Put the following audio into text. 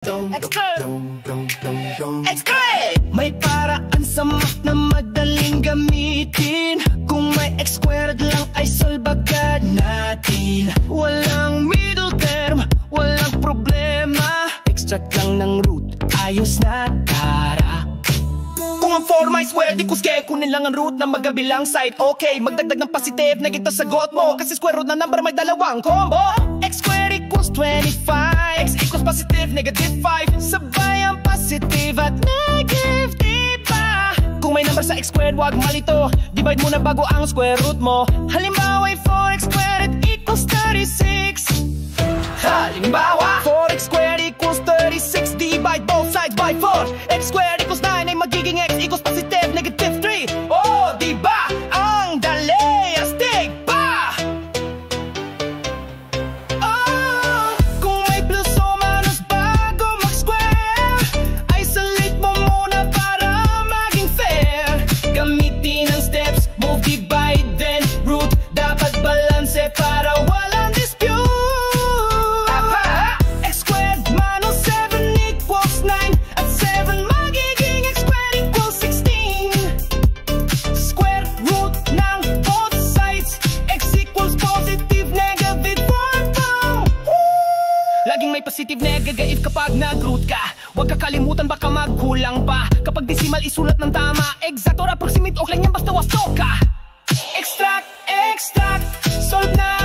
May paraan sa math na madaling gamitin. Kung may x squared lang ay solve agad natin. Walang middle term, walang problema. Extract lang ng root, ayos na tara. Kung ang form ay square, di kuske, kunin lang ang root na magkabilang side. Okay, magdagdag ng positive, negative sagot mo. Kasi square root na number may dalawang combo. X squared equals 25, x equals positive, negative 5. Sabay ang positive at negative, diba? Kung may number sa x squared, wag malito. Divide mo na bago ang square root mo. Halimbawa ay 4x squared equals 36. Halimbawa 4x squared equals 36. Divide both sides by 4. X squared equals 9 ay magiging x equals positive, negative 3. Oh, diba? Ang dali, astig pa! Oh, kung may plus o minus bago mag-square, isolate mo muna para maging fair. Gamitin ang steps, move, divide, then root. Dapat balance para walang dispute. X squared minus 7 equals 9. At 7 magiging x squared equals 16. Square root ng both sides, x equals positive, negative 4. Laging may positive, negative kapag nag-root ka. Huwag kakalimutan baka magkulang pa. Kapag decimal isulat ng tama, exact or approximate, okay lang yan basta wasto ka. Extract, extract, solve na